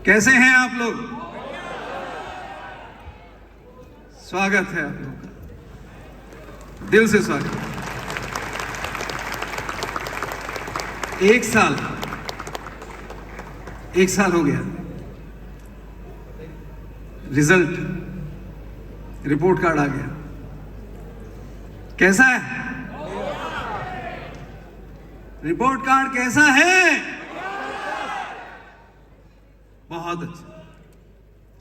कैसे हैं आप लोग? स्वागत है आप लोगों का, दिल से स्वागत। एक साल हो गया, रिजल्ट, रिपोर्ट कार्ड आ गया। कैसा है रिपोर्ट कार्ड? कैसा है? बहुत अच्छा।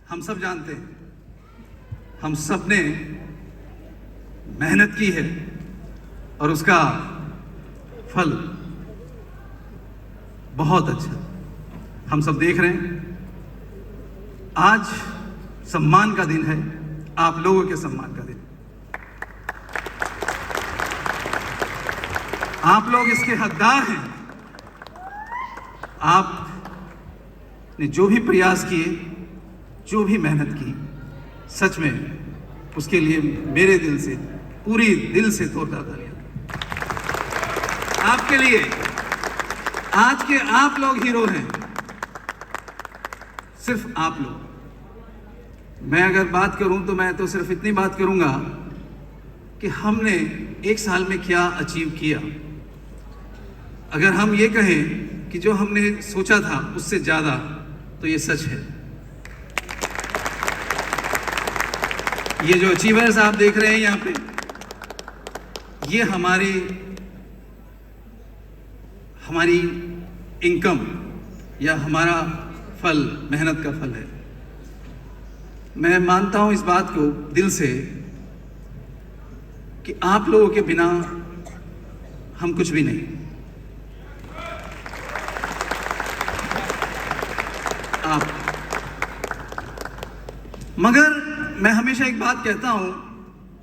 हम सब जानते हैं, हम सब ने मेहनत की है और उसका फल बहुत अच्छा हम सब देख रहे हैं। आज सम्मान का दिन है, आप लोगों के सम्मान का दिन। आप लोग इसके हकदार हैं। आपने जो भी प्रयास किए, जो भी मेहनत की, सच में उसके लिए मेरे दिल से, पूरी दिल से तोड़ता तालियां आपके लिए। आज के आप लोग हीरो हैं, सिर्फ आप लोग। मैं अगर बात करूं तो मैं तो सिर्फ इतनी बात करूंगा कि हमने एक साल में क्या अचीव किया। अगर हम ये कहें कि जो हमने सोचा था उससे ज्यादा, तो ये सच है। ये जो अचीवर्स आप देख रहे हैं यहाँ पे, ये हमारी इनकम या हमारा फल, मेहनत का फल है। मैं मानता हूं इस बात को दिल से कि आप लोगों के बिना हम कुछ भी नहीं। आप, मगर मैं हमेशा एक बात कहता हूं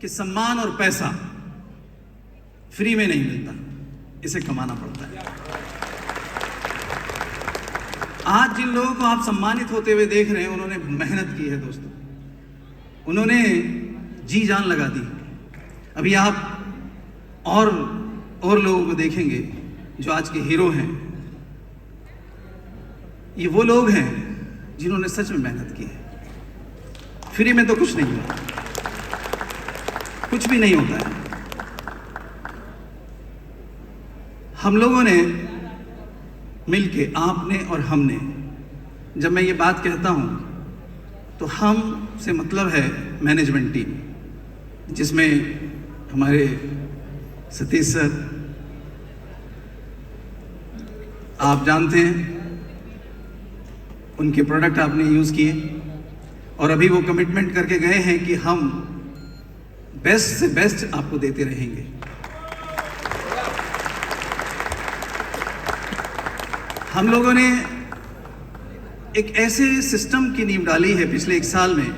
कि सम्मान और पैसा फ्री में नहीं मिलता, इसे कमाना पड़ता है। आज जिन लोगों को आप सम्मानित होते हुए देख रहे हैं, उन्होंने मेहनत की है दोस्तों, उन्होंने जी जान लगा दी। अभी आप और लोगों को देखेंगे जो आज के हीरो हैं। ये वो लोग हैं जिन्होंने सच में मेहनत की है। फ्री में तो कुछ नहीं हुआ, कुछ भी नहीं होता है। हम लोगों ने मिलके, आपने और हमने, जब मैं ये बात कहता हूं तो हम से मतलब है मैनेजमेंट टीम, जिसमें हमारे सतीश सर, आप जानते हैं, उनके प्रोडक्ट आपने यूज किए और अभी वो कमिटमेंट करके गए हैं कि हम बेस्ट से बेस्ट आपको देते रहेंगे। हम लोगों ने एक ऐसे सिस्टम की नींव डाली है पिछले एक साल में,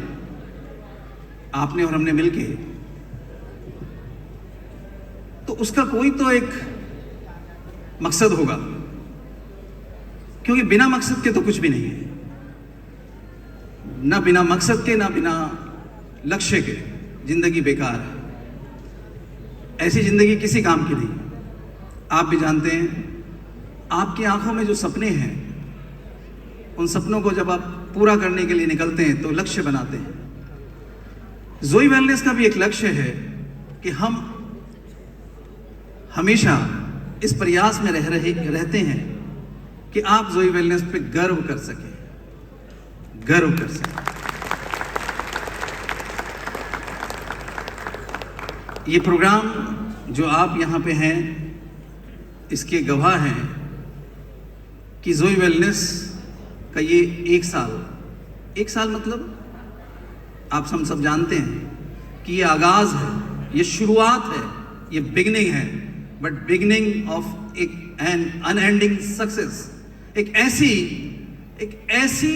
आपने और हमने मिलके, तो उसका कोई तो एक मकसद होगा, क्योंकि बिना मकसद के तो कुछ भी नहीं है। ना बिना मकसद के, ना बिना लक्ष्य के जिंदगी बेकार है। ऐसी जिंदगी किसी काम की नहीं। आप भी जानते हैं, आपकी आंखों में जो सपने हैं, उन सपनों को जब आप पूरा करने के लिए निकलते हैं तो लक्ष्य बनाते हैं। जोई वेलनेस का भी एक लक्ष्य है कि हम हमेशा इस प्रयास में रहते हैं कि आप जोई वेलनेस पे गर्व कर सकें, गर्व कर सकें। ये प्रोग्राम जो आप यहाँ पे हैं, इसके गवाह हैं कि जोई वेलनेस का ये एक साल मतलब आप सब जानते हैं कि ये आगाज है, ये शुरुआत है, ये बिगनिंग है, but beginning of an unending success. एक ऐसी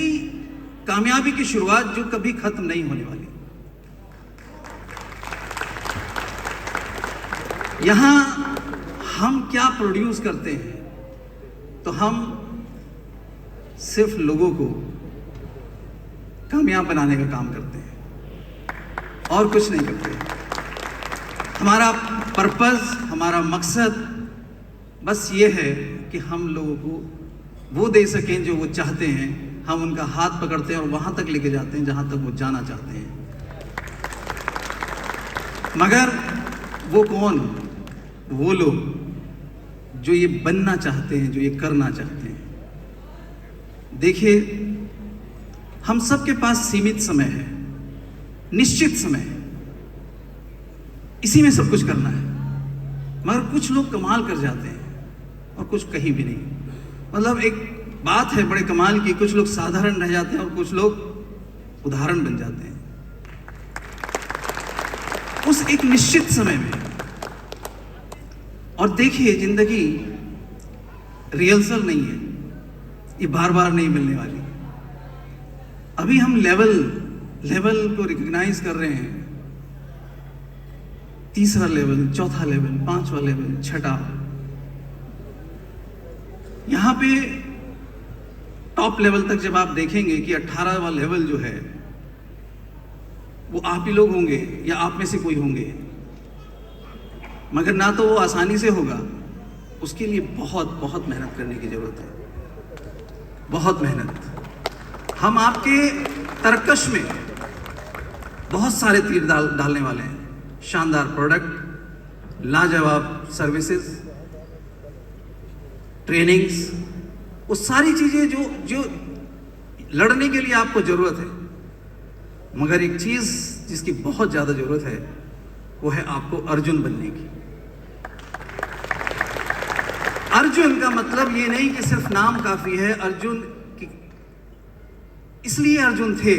कामयाबी की शुरुआत जो कभी खत्म नहीं होने वाली। यहां हम क्या प्रोड्यूस करते हैं, तो हम सिर्फ लोगों को कामयाब बनाने का काम करते हैं और कुछ नहीं करते। हमारा पर्पस, हमारा मकसद बस ये है कि हम लोगों को वो दे सकें जो वो चाहते हैं, हम उनका हाथ पकड़ते हैं और वहाँ तक लेके जाते हैं जहाँ तक वो जाना चाहते हैं। मगर वो कौन? वो लोग जो ये बनना चाहते हैं, जो ये करना चाहते हैं। देखिए, हम सबके पास सीमित समय है, निश्चित समय है, इसी में सब कुछ करना है। मगर कुछ लोग कमाल कर जाते हैं और कुछ कहीं भी नहीं। मतलब एक बात है बड़े कमाल की, कुछ लोग साधारण रह जाते हैं और कुछ लोग उदाहरण बन जाते हैं उस एक निश्चित समय में। और देखिए, जिंदगी रिहर्सल नहीं है, ये बार बार नहीं मिलने वाली। अभी हम लेवल को रिकॉग्नाइज कर रहे हैं, तीसरा लेवल, चौथा लेवल, पांचवा लेवल, छठा। यहां पे टॉप लेवल तक जब आप देखेंगे कि 18वां लेवल जो है वो आप ही लोग होंगे या आप में से कोई होंगे। मगर ना तो वो आसानी से होगा, उसके लिए बहुत बहुत मेहनत करने की जरूरत है, बहुत मेहनत। हम आपके तरकश में बहुत सारे तीर डालने वाले हैं। शानदार प्रोडक्ट, लाजवाब सर्विसेज, ट्रेनिंग्स, वो सारी चीजें जो लड़ने के लिए आपको जरूरत है। मगर एक चीज जिसकी बहुत ज्यादा जरूरत है वो है आपको अर्जुन बनने की। अर्जुन का मतलब ये नहीं कि सिर्फ नाम काफी है। अर्जुन की इसलिए अर्जुन थे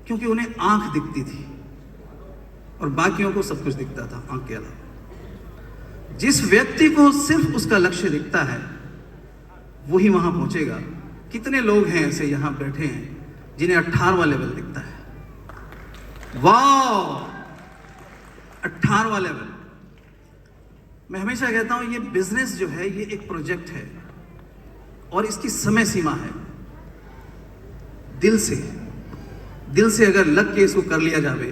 क्योंकि उन्हें आंख दिखती थी और बाकियों को सब कुछ दिखता था आंख के अलावा। जिस व्यक्ति को सिर्फ उसका लक्ष्य दिखता है वही वहां पहुंचेगा। कितने लोग हैं ऐसे यहां बैठे हैं जिन्हें 18वां लेवल दिखता है? वाह, 18वां लेवल। मैं हमेशा कहता हूं ये बिजनेस जो है ये एक प्रोजेक्ट है और इसकी समय सीमा है। दिल से अगर लग के इसको कर लिया जावे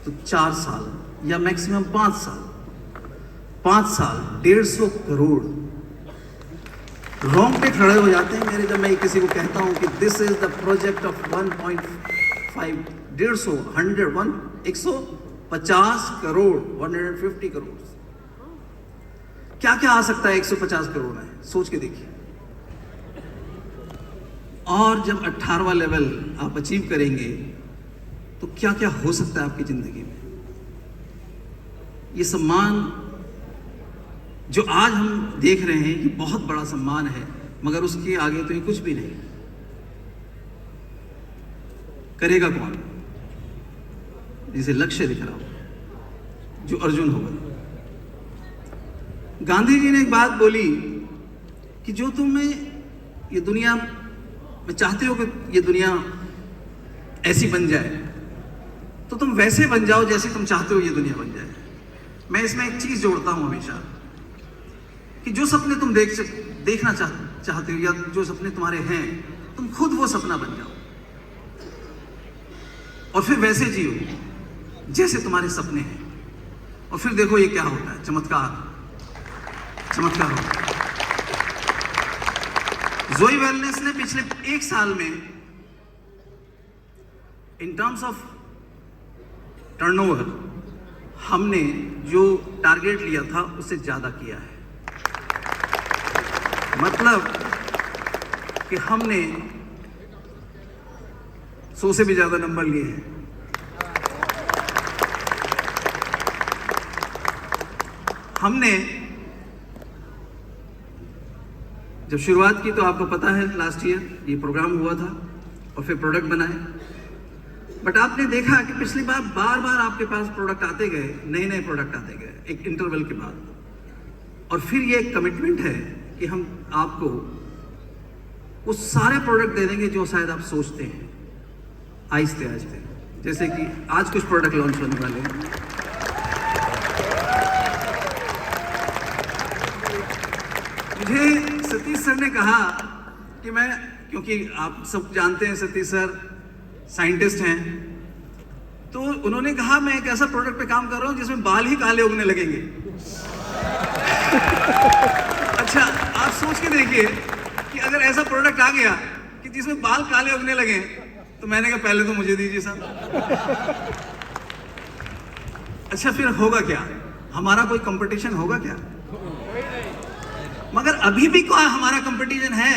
तो 4 साल या मैक्सिमम 5 साल, 150 करोड़ रोंगटे खड़े हो जाते हैं मेरे जब मैं किसी को कहता हूं कि this is the project of 1.5 150 crore 150 crore. क्या क्या आ सकता है 150 करोड़ में, सोच के देखिए। और जब 18वां लेवल आप अचीव करेंगे तो क्या क्या हो सकता है आपकी जिंदगी में। ये सम्मान जो आज हम देख रहे हैं ये बहुत बड़ा सम्मान है, मगर उसके आगे तो ये कुछ भी नहीं। करेगा कौन? जिसे लक्ष्य दिख रहा हो, जो अर्जुन होगा। गांधी जी ने एक बात बोली कि जो तुम्हें ये दुनिया में चाहते हो कि ये दुनिया ऐसी बन जाए तो तुम वैसे बन जाओ जैसे तुम चाहते हो ये दुनिया बन जाए। मैं इसमें एक चीज जोड़ता हूं हमेशा कि जो सपने तुम देखना चाहते हो या जो सपने तुम्हारे हैं, तुम खुद वो सपना बन जाओ और फिर वैसे जियो जैसे तुम्हारे सपने हैं। और फिर देखो ये क्या होता है, चमत्कार होता है। जोई वेलनेस ने पिछले 1 साल में इन टर्म्स ऑफ टर्नओवर हमने जो टारगेट लिया था उससे ज्यादा किया है। मतलब कि हमने 100 से भी ज्यादा नंबर लिए हैं। हमने जब शुरुआत की तो आपको पता है लास्ट ईयर ये प्रोग्राम हुआ था और फिर प्रोडक्ट बनाए। बट आपने देखा कि पिछली बार बार आपके पास प्रोडक्ट आते गए, नए प्रोडक्ट आते गए एक इंटरवल के बाद। और फिर ये एक कमिटमेंट है कि हम आपको वो सारे प्रोडक्ट दे देंगे जो शायद आप सोचते हैं, आहिस्ते आहिस्ते। जैसे कि आज कुछ प्रोडक्ट लॉन्च होने वाले हैं। मुझे सतीश सर ने कहा कि मैं, क्योंकि आप सब जानते हैं सतीश सर साइंटिस्ट हैं, तो उन्होंने कहा मैं एक ऐसा प्रोडक्ट पे काम कर रहा हूं जिसमें बाल ही काले उगने लगेंगे। अच्छा, आप सोच के देखिए कि अगर ऐसा प्रोडक्ट आ गया कि जिसमें बाल काले उगने लगे, तो मैंने कहा पहले तो मुझे दीजिए साहब। अच्छा फिर होगा क्या, हमारा कोई कंपटीशन होगा क्या? मगर अभी भी कोई हमारा कंपटीशन है।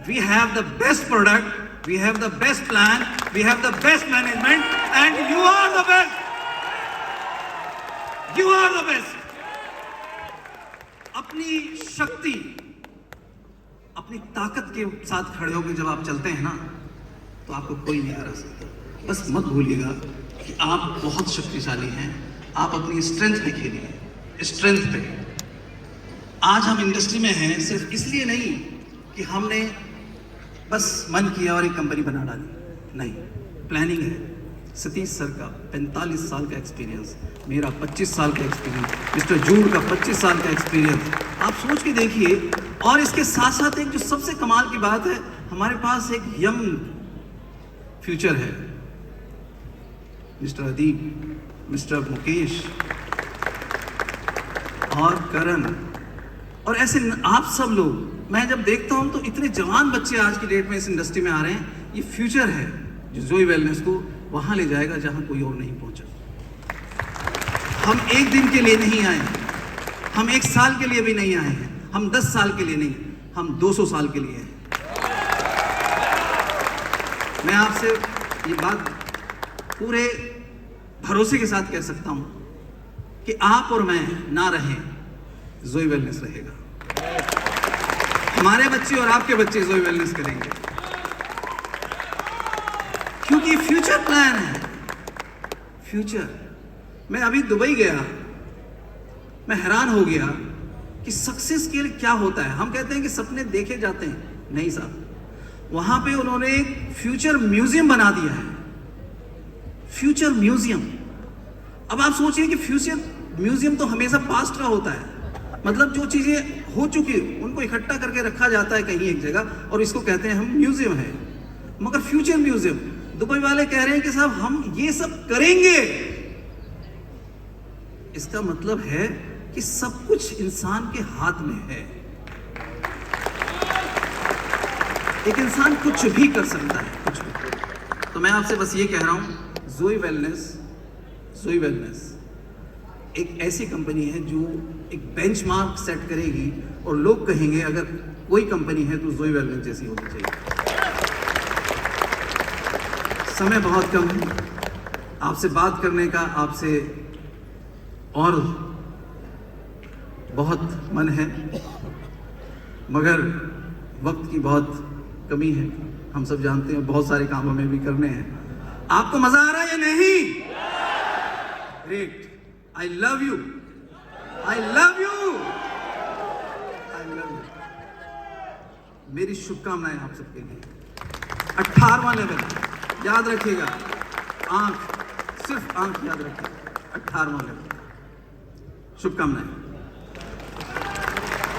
We have the best product, we have the best plan, we have the best management and you are the best, you are the best. अपनी शक्ति, अपनी ताकत के साथ खड़े होकर जब आप चलते हैं ना, तो आपको कोई नहीं हरा सकता। बस मत भूलिएगा कि आप बहुत शक्तिशाली हैं। आप अपनी स्ट्रेंथ पे खेलिए, स्ट्रेंथ पे। आज हम इंडस्ट्री में हैं सिर्फ इसलिए नहीं कि हमने बस मन किया और एक कंपनी बना डाली, नहीं, प्लानिंग है। सतीश सर का 45 साल का एक्सपीरियंस, मेरा 25 साल का एक्सपीरियंस, मिस्टर जूड का 25 साल का एक्सपीरियंस, आप सोच के देखिए। और इसके साथ साथ एक जो सबसे कमाल की बात है, हमारे पास एक यंग फ्यूचर है। मिस्टर अदीप, मिस्टर मुकेश और करण और ऐसे आप सब लोग, मैं जब देखता हूं तो इतने जवान बच्चे आज की डेट में इस इंडस्ट्री में आ रहे हैं। ये फ्यूचर है जो जोई वेलनेस को वहां ले जाएगा जहां कोई और नहीं पहुंचा। हम एक दिन के लिए नहीं आए हैं, हम एक साल के लिए भी नहीं आए हैं, हम 10 साल के लिए नहीं, हम 200 साल के लिए हैं। मैं आपसे ये बात पूरे भरोसे के साथ कह सकता हूं कि आप और मैं ना रहें, जोई वेलनेस रहेगा। हमारे बच्चे और आपके बच्चे जोई वेलनेस करेंगे, क्योंकि फ्यूचर प्लान है। फ्यूचर, मैं अभी दुबई गया, मैं हैरान हो गया कि सक्सेस के लिए क्या होता है। हम कहते हैं कि सपने देखे जाते हैं, नहीं साहब, वहां पे उन्होंने एक फ्यूचर म्यूजियम बना दिया है। Future museum. अब आप सोचिए कि फ्यूचर म्यूजियम तो हमेशा पास्ट का होता है, मतलब जो चीजें हो चुकी उनको इकट्ठा करके रखा जाता है कहीं एक जगह और इसको कहते हैं हम म्यूजियम है। मगर फ्यूचर म्यूजियम, दुबई वाले कह रहे हैं कि साहब हम ये सब करेंगे। इसका मतलब है कि सब कुछ इंसान के हाथ में है। एक इंसान कुछ भी कर सकता है, कुछ भी। तो मैं आपसे बस ये कह रहा हूं, जोई वेलनेस एक ऐसी कंपनी है जो एक बेंचमार्क सेट करेगी और लोग कहेंगे अगर कोई कंपनी है तो जोई वेलनेस जैसी होनी चाहिए। समय बहुत कम है, आपसे बात करने का आपसे और बहुत मन है, मगर वक्त की बहुत कमी है। हम सब जानते हैं बहुत सारे काम हमें भी करने हैं। आपको मजा आ रहा है या नहीं? Great, I love you, I love you, I love you. मेरी शुभकामनाएं आप सबके लिए। 18वां लेवल याद रखिएगा, आंख, सिर्फ आंख याद रखिएगा, 18वां लेवल। शुभकामनाएं।